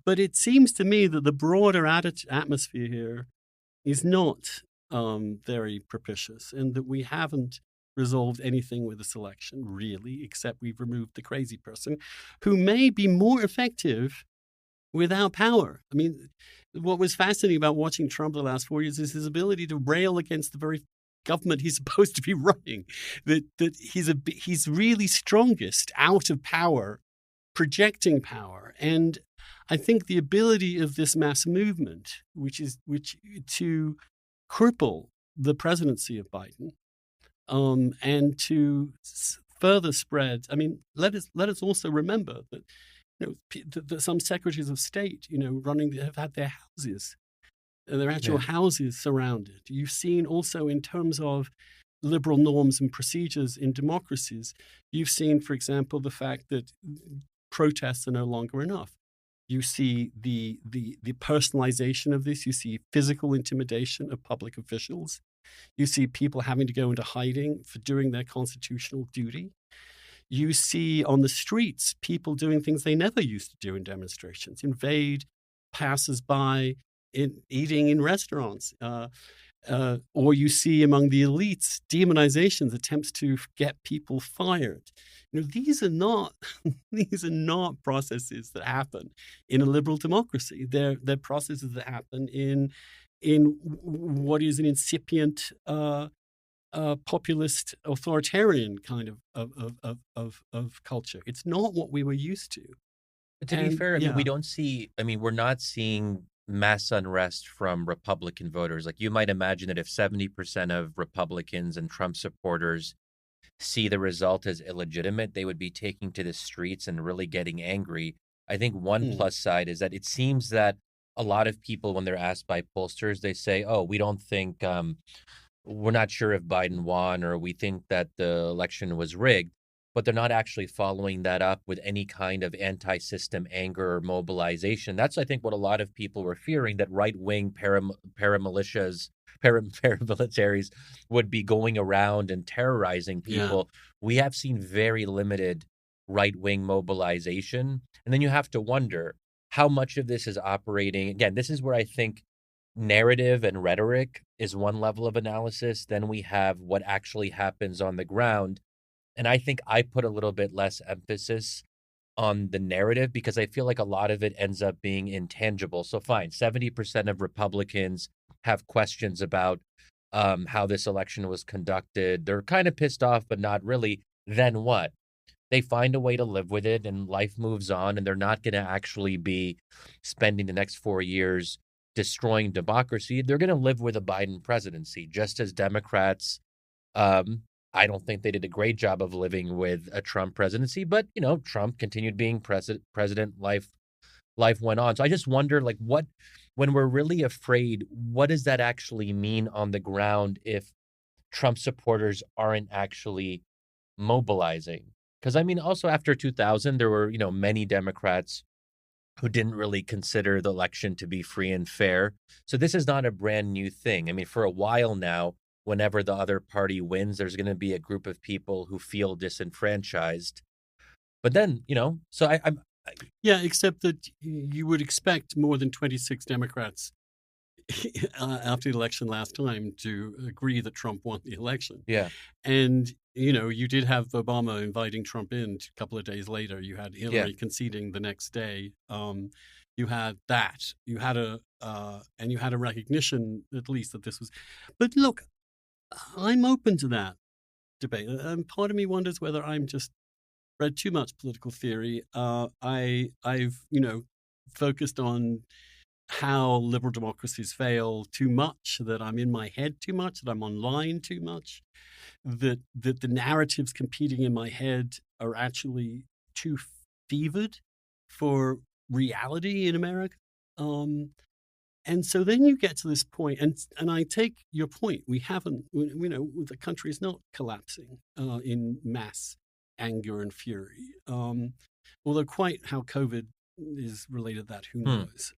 But it seems to me that the broader atmosphere here is not very propitious, and that we haven't resolved anything with this election, really, except we've removed the crazy person who may be more effective without power. I mean, what was fascinating about watching Trump the last 4 years is his ability to rail against the very government he's supposed to be running. That he's really strongest out of power, projecting power. And I think the ability of this mass movement, which to cripple the presidency of Biden, and to further spread. I mean, let us also remember that that some secretaries of state, have had their houses, their actual houses surrounded. You've seen also in terms of liberal norms and procedures in democracies, you've seen, for example, the fact that protests are no longer enough. You see the personalization of this. You see physical intimidation of public officials. You see people having to go into hiding for doing their constitutional duty. You see on the streets people doing things they never used to do in demonstrations, invade passers-by, eating in restaurants. Or you see among the elites demonizations, attempts to get people fired. These are not processes that happen in a liberal democracy. They're processes that happen in what is an incipient populist authoritarian kind of culture. It's not what we were used to. To be fair, I mean, we don't see. I mean, we're not seeing mass unrest from Republican voters. Like, you might imagine that if 70% of Republicans and Trump supporters see the result as illegitimate, they would be taking to the streets and really getting angry. I think one plus side is that it seems that a lot of people, when they're asked by pollsters, they say, oh, we don't think, we're not sure if Biden won, or we think that the election was rigged. But they're not actually following that up with any kind of anti-system anger or mobilization. That's, I think, what a lot of people were fearing, that right-wing paramilitias, paramilitaries would be going around and terrorizing people. Yeah. We have seen very limited right-wing mobilization. And then you have to wonder how much of this is operating. Again, this is where I think narrative and rhetoric is one level of analysis. Then we have what actually happens on the ground. And I think I put a little bit less emphasis on the narrative, because I feel like a lot of it ends up being intangible. So fine, 70% of Republicans have questions about how this election was conducted. They're kind of pissed off, but not really. Then what? They find a way to live with it, and life moves on, and they're not going to actually be spending the next 4 years destroying democracy. They're going to live with a Biden presidency, just as Democrats I don't think they did a great job of living with a Trump presidency, but, Trump continued being president. Life went on. So I just wonder, like, when we're really afraid, what does that actually mean on the ground if Trump supporters aren't actually mobilizing? Because, I mean, also after 2000, there were, many Democrats who didn't really consider the election to be free and fair. So this is not a brand new thing. I mean, for a while now, whenever the other party wins, there's going to be a group of people who feel disenfranchised. But then, so except that you would expect more than 26 Democrats after the election last time to agree that Trump won the election. Yeah. And, you did have Obama inviting Trump in a couple of days later. You had Hillary conceding the next day. You had that. You had and you had a recognition, at least, that this was. But look, I'm open to that debate. And part of me wonders whether I'm just read too much political theory. I've focused on how liberal democracies fail too much, that I'm in my head too much, that I'm online too much, that the narratives competing in my head are actually too fevered for reality in America. And so then you get to this point, and I take your point. We haven't, the country is not collapsing in mass anger and fury. Although quite how COVID is related to that, who knows?